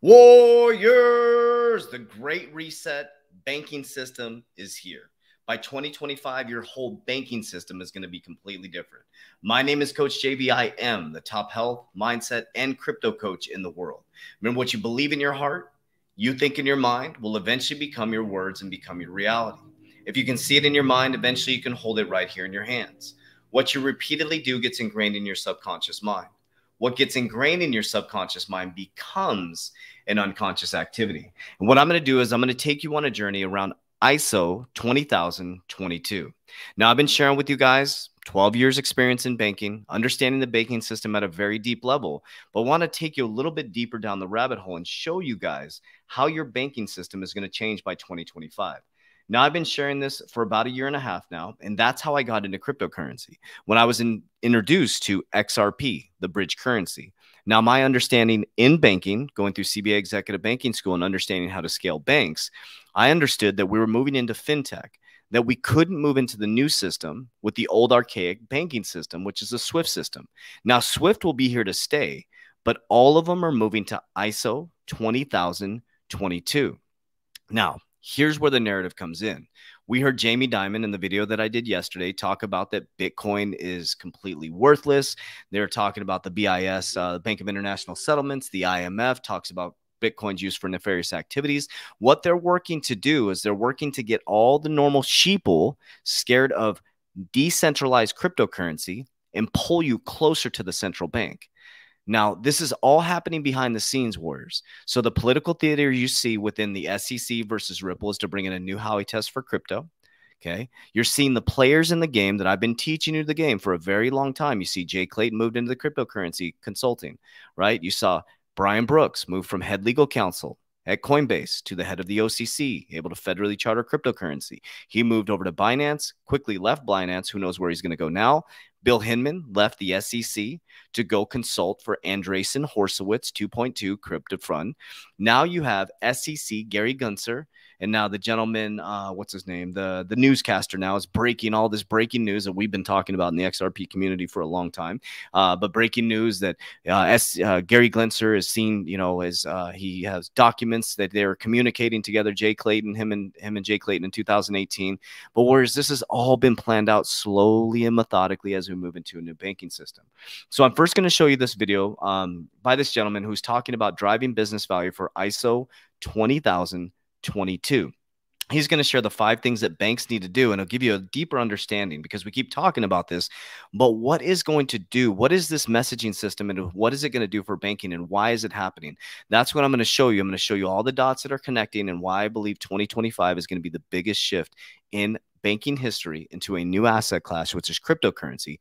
Warriors, the great reset banking system is here. By 2025, your whole banking system is going to be completely different. My name is Coach JB. I am the top health, mindset, and crypto coach in the world. Remember, what you believe in your heart, you think in your mind, will eventually become your words and become your reality. If you can see it in your mind, eventually you can hold it right here in your hands. What you repeatedly do gets ingrained in your subconscious mind. What gets ingrained in your subconscious mind becomes an unconscious activity. And what I'm going to do is I'm going to take you on a journey around ISO 20022. Now, I've been sharing with you guys 12 years experience in banking, understanding the banking system at a very deep level, but want to take you a little bit deeper down the rabbit hole and show you guys how your banking system is going to change by 2025. Now, I've been sharing this for about 1.5 years now, and that's how I got into cryptocurrency. When I was introduced to XRP, the bridge currency. Now, my understanding in banking, going through CBA Executive Banking School and understanding how to scale banks, I understood that we were moving into fintech, that we couldn't move into the new system with the old archaic banking system, which is the SWIFT system. Now, SWIFT will be here to stay, but all of them are moving to ISO 20022. Now, here's where the narrative comes in. We heard Jamie Dimon in the video that I did yesterday talk about that Bitcoin is completely worthless. They're talking about the BIS, Bank of International Settlements. The IMF talks about Bitcoin's used for nefarious activities. What they're working to do is they're working to get all the normal sheeple scared of decentralized cryptocurrency and pull you closer to the central bank. Now, this is all happening behind the scenes, Warriors. So the political theater you see within the SEC versus Ripple is to bring in a new Howey test for crypto. Okay. You're seeing the players in the game that I've been teaching you the game for a very long time. You see Jay Clayton moved into the cryptocurrency consulting, right? You saw Brian Brooks move from head legal counsel at Coinbase to the head of the OCC, able to federally charter cryptocurrency. He moved over to Binance, quickly left Binance. Who knows where he's going to go now? Bill Hinman left the SEC to go consult for Andreessen Horowitz 2.2 crypto fund. Now you have SEC Gary Gensler, and now the gentleman, what's his name? The newscaster now is breaking all this breaking news that we've been talking about in the XRP community for a long time. But breaking news that Gary Gensler is seen, as he has documents that they're communicating together, Jay Clayton, him and Jay Clayton in 2018. But whereas this has all been planned out slowly and methodically as we move into a new banking system. So I'm first going to show you this video by this gentleman who's talking about driving business value for ISO 20022. He's going to share the 5 things that banks need to do, and it'll give you a deeper understanding because we keep talking about this. But what is going to do? What is this messaging system, and what is it going to do for banking, and why is it happening? That's what I'm going to show you. I'm going to show you all the dots that are connecting and why I believe 2025 is going to be the biggest shift in banking history into a new asset class, which is cryptocurrency.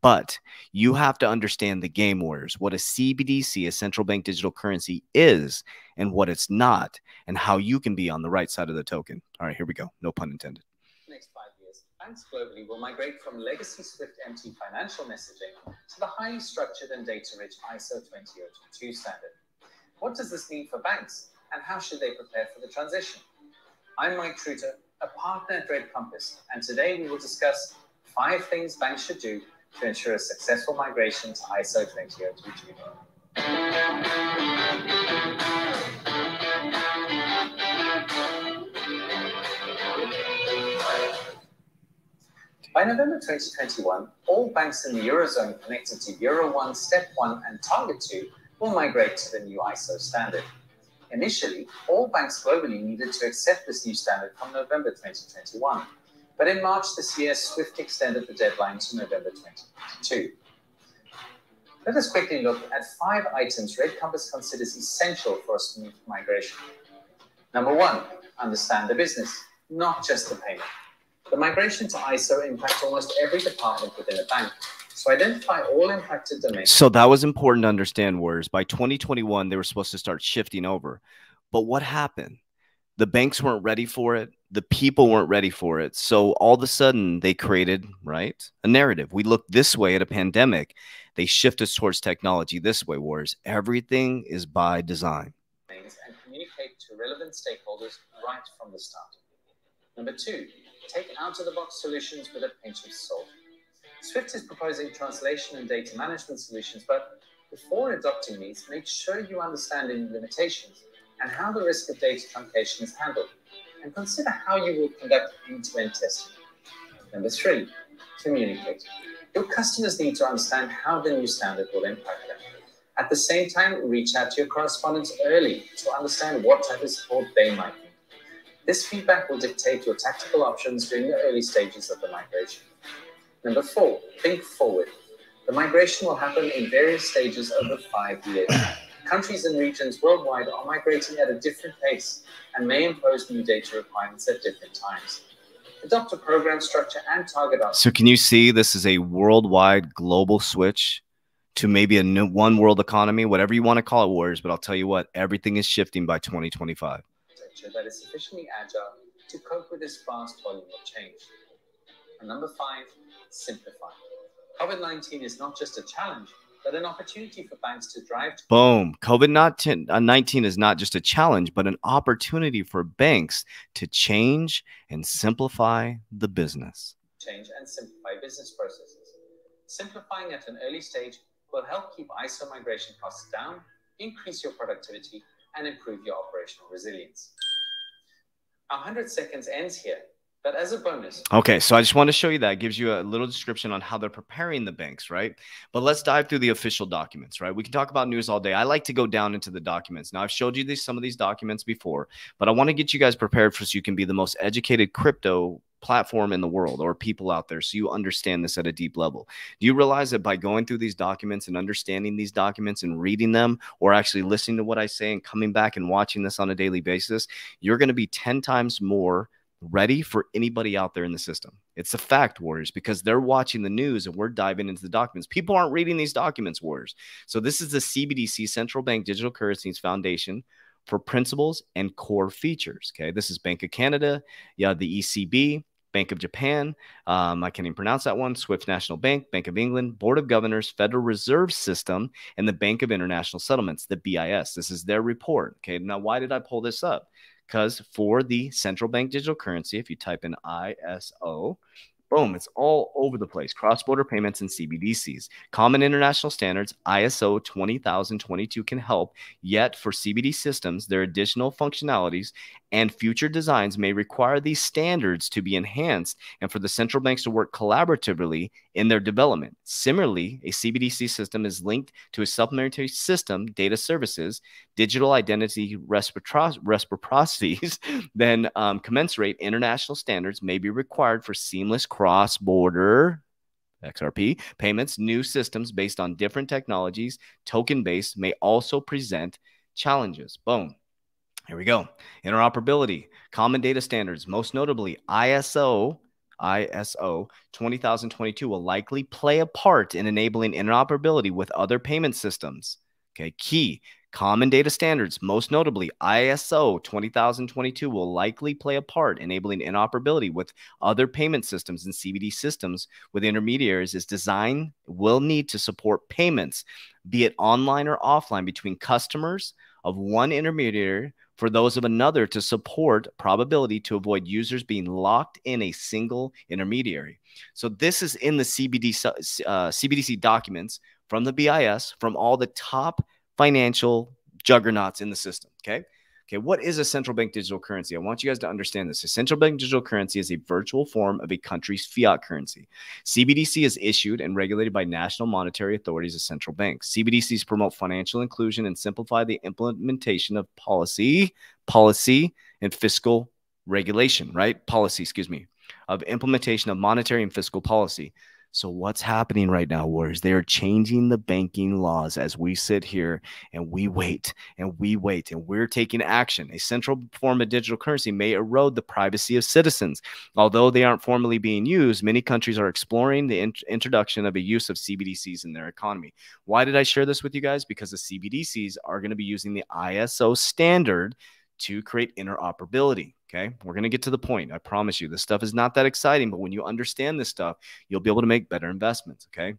But you have to understand the game, Warriors, what a CBDC, a central bank digital currency, is and what it's not, and how you can be on the right side of the token. All right, here we go. No pun intended. Next 5 years, banks globally will migrate from legacy SWIFT-MT financial messaging to the highly structured and data-rich ISO 20022 standard. What does this mean for banks, and how should they prepare for the transition? I'm Mike Truter, a partner at Red Compass, and today we will discuss 5 things banks should do to ensure a successful migration to ISO 20022. By November 2021, all banks in the Eurozone connected to Euro 1, Step 1, and Target 2 will migrate to the new ISO standard. Initially, all banks globally needed to accept this new standard from November 2021. But in March this year, SWIFT extended the deadline to November 2022. Let us quickly look at 5 items Red Compass considers essential for a smooth migration. Number 1, understand the business, not just the payment. The migration to ISO impacts almost every department within a bank. So identify all impacted domains. So that was important to understand, Warriors. By 2021, they were supposed to start shifting over. But what happened? The banks weren't ready for it. The people weren't ready for it. So all of a sudden they created, right, a narrative. We look this way at a pandemic. They shift us towards technology this way, Warriors. Everything is by design. And communicate to relevant stakeholders right from the start. Number 2, take out-of-the-box solutions with a pinch of salt. SWIFT is proposing translation and data management solutions, but Before adopting these, make sure you understand any limitations and how the risk of data truncation is handled, and consider how you will conduct end-to-end testing. Number 3, communicate. Your customers need to understand how the new standard will impact them. At the same time, reach out to your correspondents early to understand what type of support they might need. This feedback will dictate your tactical options during the early stages of the migration. Number 4, think forward. The migration will happen in various stages over 5 years. Countries and regions worldwide are migrating at a different pace and may impose new data requirements at different times. Adopt a program structure and target options. So can you see this is a worldwide global switch to maybe a new one world economy, whatever you want to call it, Warriors, but I'll tell you what, everything is shifting by 2025. That is sufficiently agile to cope with this vast volume of change. And number 5, simplify. COVID-19 is not just a challenge, but an opportunity for banks to drive. Boom. COVID-19 is not just a challenge, but an opportunity for banks to change and simplify the business. Change and simplify business processes. Simplifying at an early stage will help keep ISO migration costs down, increase your productivity, and improve your operational resilience. Our 100 seconds ends here. But as a bonus. Okay, so I just want to show you that. It gives you a little description on how they're preparing the banks, right? But let's dive through the official documents, right? We can talk about news all day. I like to go down into the documents. Now, I've showed you some of these documents before, but I want to get you guys prepared so you can be the most educated crypto platform in the world, or people out there, so you understand this at a deep level. Do you realize that by going through these documents and understanding these documents and reading them, or actually listening to what I say and coming back and watching this on a daily basis, you're going to be 10 times more ready for anybody out there in the system? It's a fact, Warriors, because they're watching the news and we're diving into the documents. People aren't reading these documents, Warriors. So this is the CBDC, Central Bank Digital Currencies Foundation, for principles and core features. Okay, this is Bank of Canada, the ECB, Bank of Japan, I can't even pronounce that one, Swift National Bank, Bank of England, Board of Governors, Federal Reserve System, and the Bank of International Settlements, the BIS. This is their report. Okay, now why did I pull this up? Because for the central bank digital currency, if you type in ISO, boom, it's all over the place. Cross-border payments and CBDCs. Common international standards, ISO 20022 can help, yet for CBD systems, their additional functionalities and future designs may require these standards to be enhanced and for the central banks to work collaboratively in their development. Similarly, a CBDC system is linked to a supplementary system, data services, digital identity reciprocities, then commensurate international standards may be required for seamless cross-border XRP payments. New systems based on different technologies, token-based, may also present challenges. Boom. Here we go. Interoperability, common data standards, most notably ISO 20022 will likely play a part in enabling interoperability with other payment systems. Okay, key. Common data standards, most notably ISO 20022, will likely play a part enabling interoperability with other payment systems and CBD systems with intermediaries. As design will need to support payments, be it online or offline, between customers of one intermediary for those of another to support probability to avoid users being locked in a single intermediary. So this is in the CBDC documents from the BIS, from all the top financial juggernauts in the system. Okay, what is a central bank digital currency? I want you guys to understand this. A central bank digital currency is a virtual form of a country's fiat currency. CBDC is issued and regulated by national monetary authorities as central banks. CBDCs promote financial inclusion and simplify the implementation of policy and fiscal regulation, right? Of implementation of monetary and fiscal policy. So what's happening right now, Warriors? They are changing the banking laws as we sit here and we wait and we wait and we're taking action. A central form of digital currency may erode the privacy of citizens. Although they aren't formally being used, many countries are exploring the introduction of a use of CBDCs in their economy. Why did I share this with you guys? Because the CBDCs are going to be using the ISO standard to create interoperability. Okay, we're going to get to the point. I promise you, this stuff is not that exciting, but when you understand this stuff, you'll be able to make better investments. Okay,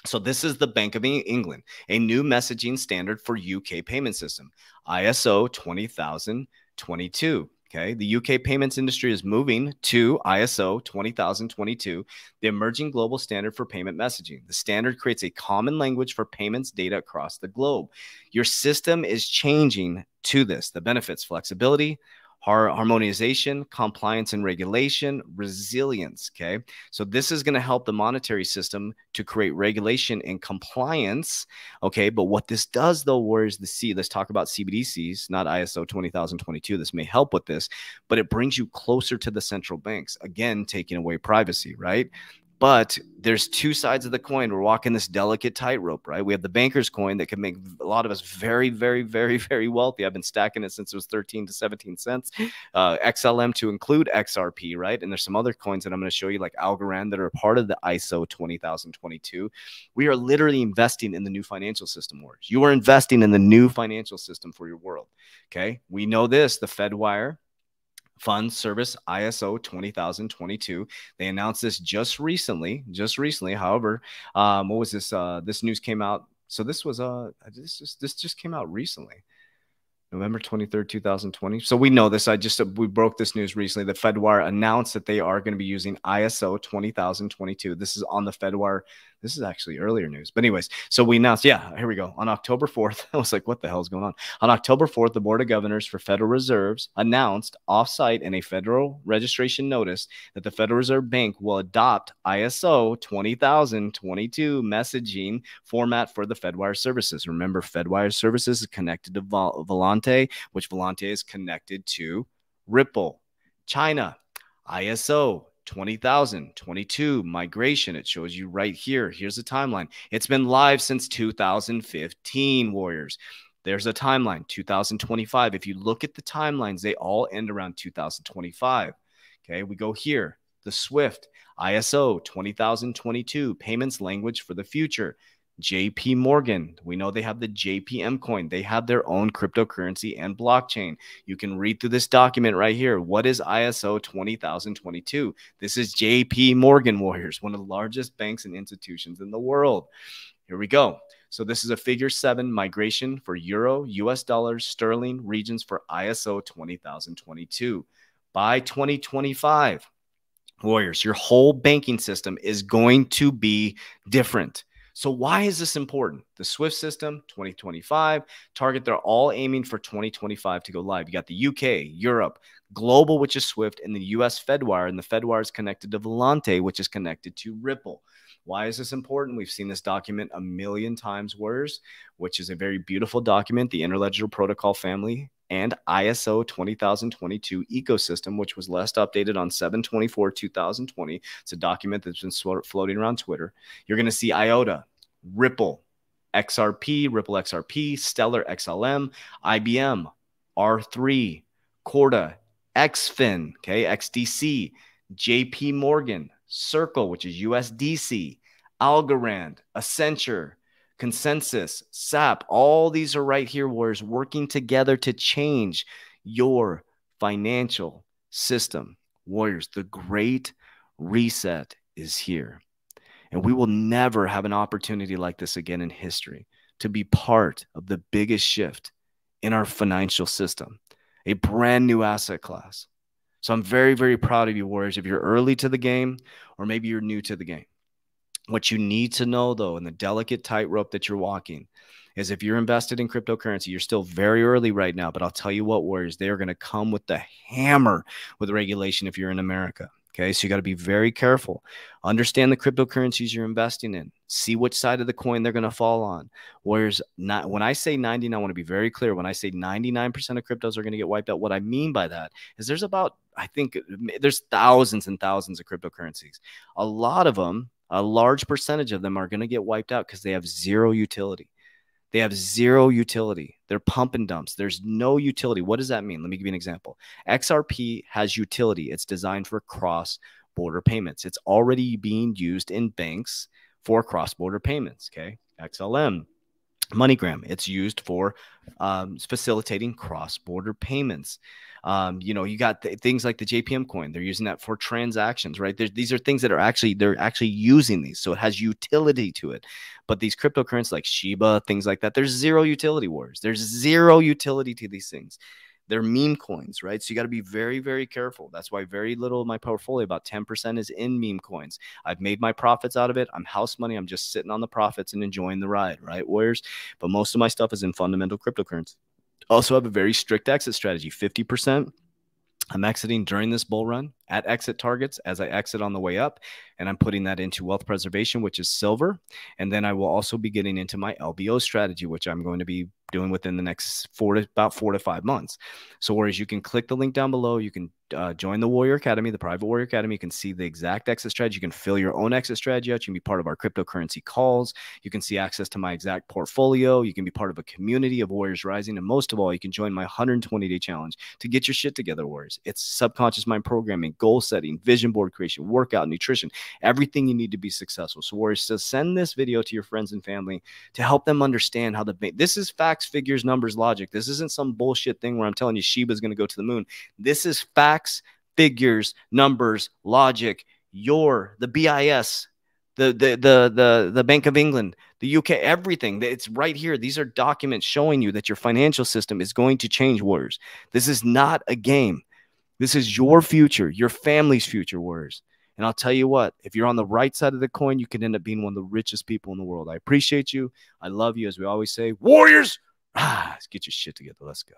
so this is the Bank of England, a new messaging standard for UK payment system, ISO 20022. Okay, the UK payments industry is moving to ISO 20022, the emerging global standard for payment messaging. The standard creates a common language for payments data across the globe. Your system is changing to this. The benefits: flexibility, harmonization, compliance and regulation, resilience. Okay, so this is going to help the monetary system to create regulation and compliance. Okay, but what this does though, whereas the C, let's talk about CBDCs, not ISO 20022. This may help with this, but it brings you closer to the central banks, again taking away privacy, right? But there's two sides of the coin. We're walking this delicate tightrope, right? We have the banker's coin that can make a lot of us very, very, very, very wealthy. I've been stacking it since it was 13 to 17 cents. XLM to include XRP, right? And there's some other coins that I'm going to show you, like Algorand, that are a part of the ISO 20022. We are literally investing in the new financial system, wars. You are investing in the new financial system for your world. Okay. We know this, the FedWire Fund Service ISO 20022. They announced this just recently. However, what was this? This news came out. So this was this just came out recently. November 23rd, 2020. So we know this. We broke this news recently. The FedWire announced that they are going to be using ISO 20022. This is on the FedWire. This is actually earlier news. But anyways, so we announced, yeah, here we go. On October 4th, I was like, what the hell is going on? On October 4th, the Board of Governors for Federal Reserves announced offsite in a federal registration notice that the Federal Reserve Bank will adopt ISO 20022 messaging format for the FedWire services. Remember, FedWire services is connected to Volante, which Volante is connected to Ripple. China, ISO 20022 migration. It shows you right here. Here's the timeline. It's been live since 2015, Warriors. There's a timeline, 2025. If you look at the timelines, they all end around 2025. Okay, we go here. The SWIFT, ISO 20022, payments language for the future. JP Morgan, we know they have the JPM coin. They have their own cryptocurrency and blockchain. You can read through this document right here. What is ISO 20022? This is JP Morgan, Warriors, one of the largest banks and institutions in the world. Here we go. So this is a figure 7 migration for Euro, US dollars, sterling regions for ISO 20022. By 2025, Warriors, your whole banking system is going to be different. So why is this important? The SWIFT system, 2025, target, they're all aiming for 2025 to go live. You got the UK, Europe, global, which is SWIFT, and the US FedWire, and the FedWire is connected to Volante, which is connected to Ripple. Why is this important? We've seen this document a million times, Warriors, which is a very beautiful document, the Interledger Protocol family and ISO 20022 ecosystem, which was last updated on 7/24/2020. It's a document that's been floating around Twitter. You're going to see IOTA, Ripple, XRP, Ripple XRP, Stellar XLM, IBM, R3, Corda, XFIN, okay, XDC, JP Morgan, Circle, which is USDC, Algorand, Accenture, Consensus, SAP, all these are right here, Warriors, working together to change your financial system. Warriors, the great reset is here. And we will never have an opportunity like this again in history to be part of the biggest shift in our financial system, a brand new asset class. So I'm very, very proud of you, Warriors, if you're early to the game or maybe you're new to the game. What you need to know, though, in the delicate tightrope that you're walking, is if you're invested in cryptocurrency, you're still very early right now. But I'll tell you what, Warriors, they are going to come with the hammer with regulation if you're in America. Okay, so you got to be very careful. Understand the cryptocurrencies you're investing in. See which side of the coin they're going to fall on. Warriors, when I say 90, I want to be very clear. When I say 99% of cryptos are going to get wiped out, what I mean by that is there's about, I think there's thousands and thousands of cryptocurrencies. A lot of them, a large percentage of them are going to get wiped out because they have zero utility. They have zero utility. They're pump and dumps. There's no utility. What does that mean? Let me give you an example. XRP has utility. It's designed for cross-border payments. It's already being used in banks for cross-border payments. Okay. XLM, MoneyGram, it's used for facilitating cross-border payments. You got things like the JPM coin. They're using that for transactions, right? These are things that they're actually using these. So it has utility to it. But these cryptocurrencies like Shiba, things like that, there's zero utility, Warriors. There's zero utility to these things. They're meme coins, right? So you got to be very, very careful. That's why very little of my portfolio, about 10%, is in meme coins. I've made my profits out of it. I'm house money. I'm just sitting on the profits and enjoying the ride, right, Warriors? But most of my stuff is in fundamental cryptocurrency. Also have a very strict exit strategy. 50% I'm exiting during this bull run at exit targets as I exit on the way up. And I'm putting that into wealth preservation, which is silver. And then I will also be getting into my LBO strategy, which I'm going to be doing within the next about 4 to 5 months. So whereas you can click the link down below, you can join the Warrior Academy, the private Warrior Academy. You can see the exact exit strategy. You can fill your own exit strategy out. You can be part of our cryptocurrency calls. You can see access to my exact portfolio. You can be part of a community of Warriors Rising. And most of all, you can join my 120-day challenge to get your shit together, Warriors. It's subconscious mind programming, goal setting, vision board creation, workout, nutrition, everything you need to be successful. So Warriors, so send this video to your friends and family to help them understand how this is facts, figures, numbers, logic. This isn't some bullshit thing where I'm telling you Shiba's going to go to the moon. This is facts, figures, numbers, logic. The BIS, the Bank of England, the UK, everything. It's right here. These are documents showing you that your financial system is going to change, Warriors. This is not a game. This is your future, your family's future, Warriors. And I'll tell you what, if you're on the right side of the coin, you can end up being one of the richest people in the world. I appreciate you. I love you. As we always say, Warriors, let's get your shit together. Let's go.